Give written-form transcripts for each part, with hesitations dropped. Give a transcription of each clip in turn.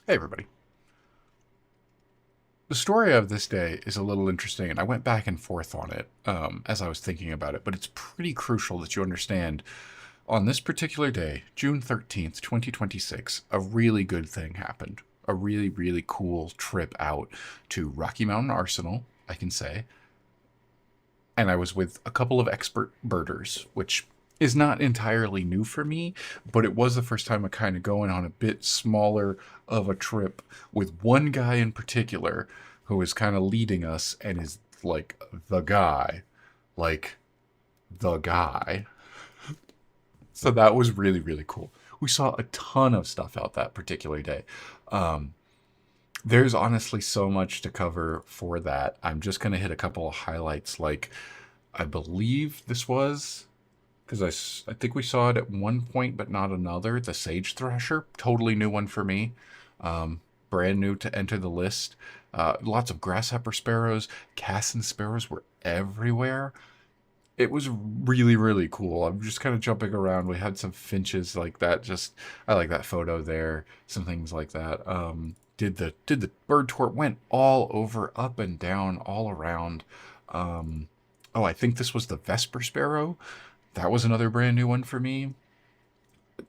Hey, everybody. The story of this day is a little interesting, and I went back and forth on it as I was thinking about it, but it's pretty crucial that you understand on this particular day, June 13th, 2026, a really good thing happened. A really, really cool trip out to Rocky Mountain Arsenal, I can say. And I was with a couple of expert birders, which is not entirely new for me, but it was the first time I kind of going on a bit smaller of a trip with one guy in particular who is kind of leading us and is like the guy, like the guy. So that was really, really cool. We saw a ton of stuff out that particular day. Um, there's honestly so much to cover for that. I'm just going to hit a couple of highlights. Like, I believe this was because I think we saw it at one point, but not another. The Sage Thrasher, totally new one for me. Brand new to enter the list. Lots of grasshopper sparrows, cassin sparrows were everywhere. It was really, really cool. I'm just kind of jumping around. We had some finches like that. Just I like that photo there. Some things like that. Did the bird tour, went all over, up and down, all around. Oh, I think this was the Vesper Sparrow. That was another brand new one for me.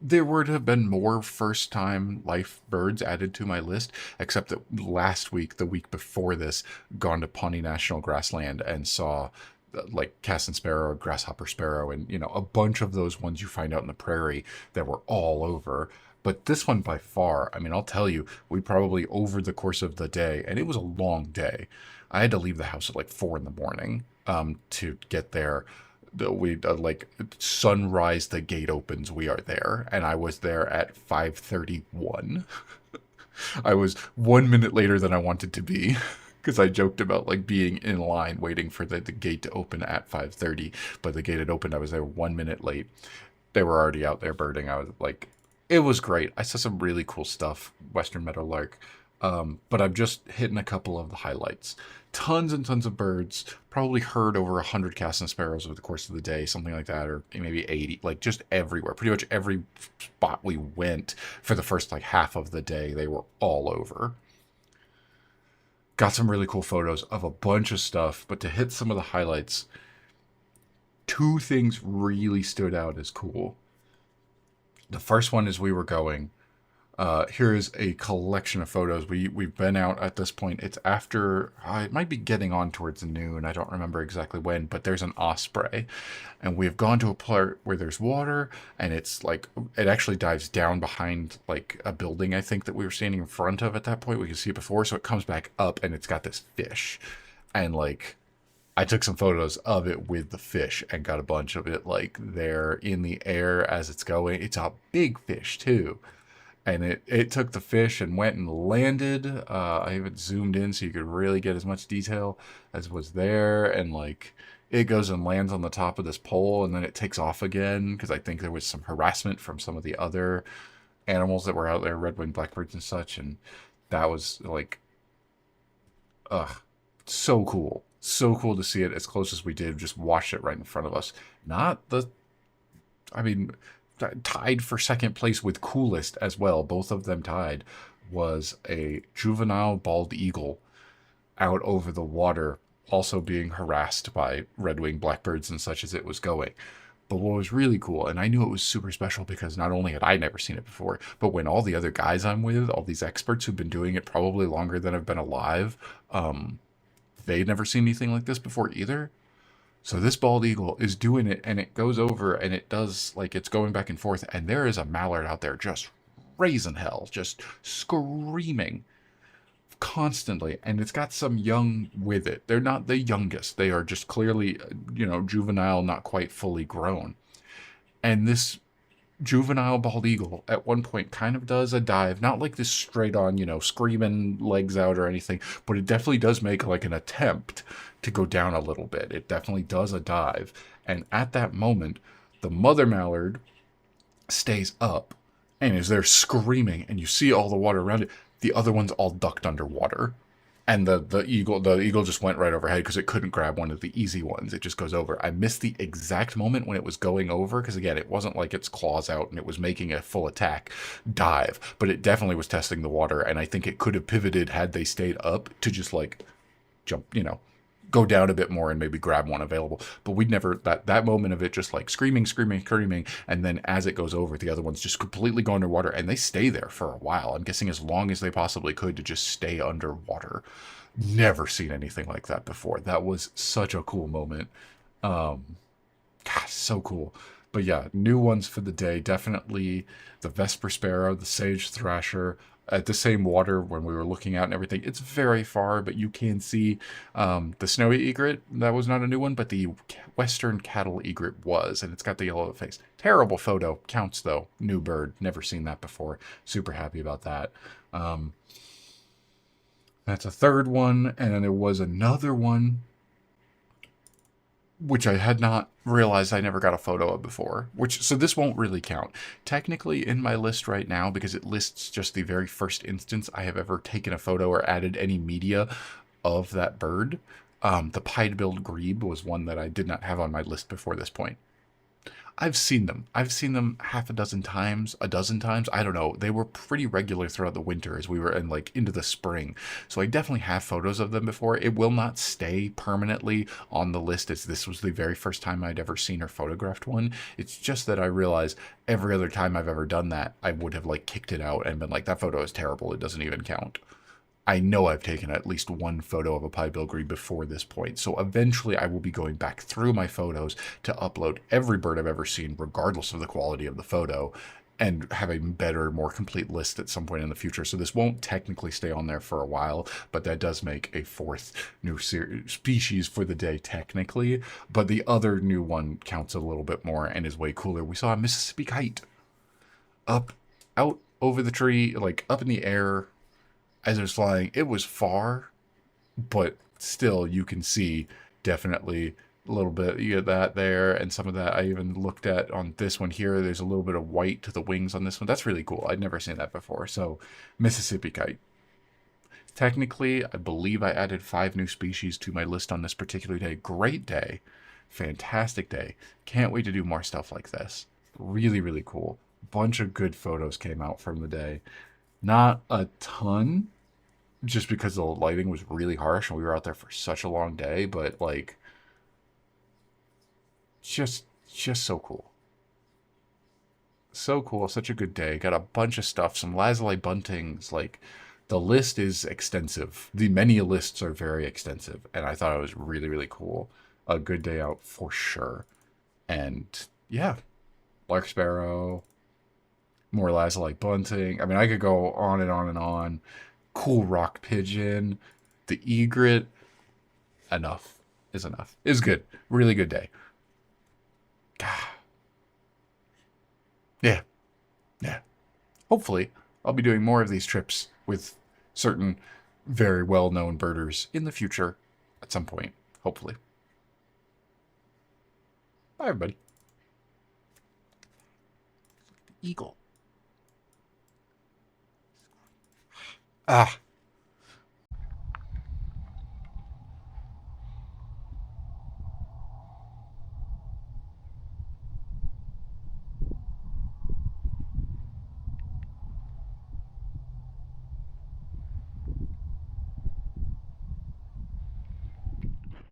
There would have been more first time life birds added to my list, except that last week, the week before this, gone to Pawnee National Grassland and saw like Cassin Sparrow, Grasshopper Sparrow, and a bunch of those ones you find out in the prairie that were all over. But this one by far, I mean, I'll tell you, we probably over the course of the day, and it was a long day. I had to leave the house at like 4 in the morning to get there. We like sunrise, the gate opens, we are there, and I was there at 5:31. I was 1 minute later than I wanted to be because I joked about like being in line waiting for the gate to open at 5:30, but the gate had opened. I was there 1 minute late. They were already out there birding. I was like, it was great. I saw some really cool stuff, Western Meadowlark. But I'm just hitting a couple of the highlights. Tons and tons of birds. Probably heard over 100 cassin sparrows over the course of the day, something like that, or maybe 80. Like just everywhere. Pretty much every spot we went for the first like half of the day, they were all over. Got some really cool photos of a bunch of stuff, but to hit some of the highlights, two things really stood out as cool. The first one is we were going. Here is a collection of photos. We've been out at this point. It's after it might be getting on towards noon. I don't remember exactly when, but there's an osprey, and we've gone to a part where there's water, and it's like it actually dives down behind like a building. I think that we were standing in front of at that point. We could see it before, so it comes back up, and it's got this fish, and like I took some photos of it with the fish and got a bunch of it like there in the air as it's going. It's a big fish too, and it took the fish and went and landed. I even zoomed in so you could really get as much detail as was there, and like it goes and lands on the top of this pole, and then it takes off again because I think there was some harassment from some of the other animals that were out there, red-winged blackbirds and such, and that was like, ugh, so cool. So cool to see it as close as we did, just watch it right in front of us. Not the, I mean, tied for second place with coolest as well. Both of them tied. Was a juvenile bald eagle out over the water, also being harassed by red-winged blackbirds and such as it was going. But what was really cool, and I knew it was super special because not only had I never seen it before, but when all the other guys I'm with, all these experts who've been doing it probably longer than I've been alive, they'd never seen anything like this before either. So this bald eagle is doing it, and it goes over, and it does like it's going back and forth, and there is a mallard out there just raising hell, just screaming constantly, and it's got some young with it. They're not the youngest; they are just clearly, juvenile, not quite fully grown. And this juvenile bald eagle at one point kind of does a dive, not like this straight on, screaming legs out or anything, but it definitely does make like an attempt to go down a little bit. It definitely does a dive. And at that moment, the mother mallard stays up and is there screaming, and you see all the water around it. The other one's all ducked underwater. and the eagle just went right overhead because it couldn't grab one of the easy ones. It just goes over. I missed the exact moment when it was going over because again, it wasn't like its claws out and it was making a full attack dive, but it definitely was testing the water, and I think it could have pivoted had they stayed up to just like jump, go down a bit more and maybe grab one available. But we'd never that moment of it just like screaming, screaming, screaming, and then as it goes over, the other ones just completely go underwater and they stay there for a while. I'm guessing as long as they possibly could to just stay underwater. Never seen anything like that before. That was such a cool moment. Gosh, so cool. But yeah, new ones for the day. Definitely the Vesper Sparrow, the Sage Thrasher, at the same water when we were looking out and everything. It's very far, but you can see the Snowy Egret. That was not a new one, but the Western Cattle Egret was, and it's got the yellow face. Terrible photo. Counts though. New bird. Never seen that before. Super happy about that. Um, that's a third one, and then there was another one which I had not realized I never got a photo of before. So this won't really count. Technically, in my list right now, because it lists just the very first instance I have ever taken a photo or added any media of that bird, the pied-billed grebe was one that I did not have on my list before this point. I've seen them. I've seen them half a dozen times, a dozen times. I don't know. They were pretty regular throughout the winter as we were in like into the spring. So I definitely have photos of them before. It will not stay permanently on the list as this was the very first time I'd ever seen or photographed one. It's just that I realize every other time I've ever done that, I would have like kicked it out and been like, that photo is terrible. It doesn't even count. I know I've taken at least one photo of a pied-billed grebe before this point, so eventually I will be going back through my photos to upload every bird I've ever seen, regardless of the quality of the photo, and have a better, more complete list at some point in the future. So this won't technically stay on there for a while, but that does make a fourth new species for the day technically. But the other new one counts a little bit more and is way cooler. We saw a Mississippi kite up, out over the tree, like up in the air as it was flying. It was far, but still you can see definitely a little bit. You get that there, and some of that I even looked at on this one here. There's a little bit of white to the wings on this one. That's really cool. I'd never seen that before. So Mississippi kite. Technically, I believe I added 5 new species to my list on this particular day. Great day. Fantastic day. Can't wait to do more stuff like this. Really, really cool. Bunch of good photos came out from the day. Not a ton, just because the lighting was really harsh and we were out there for such a long day, but like just so cool. So cool, such a good day. Got a bunch of stuff, some lazuli buntings, like the list is extensive. The many lists are very extensive, and I thought it was really, really cool. A good day out for sure. And yeah, lark sparrow, more lazuli bunting. I mean, I could go on and on and on. Cool rock pigeon, the egret. Enough is enough. Is good. Really good day. Yeah, yeah. Hopefully, I'll be doing more of these trips with certain very well-known birders in the future at some point. Hopefully. Bye, everybody. Eagle. Ah.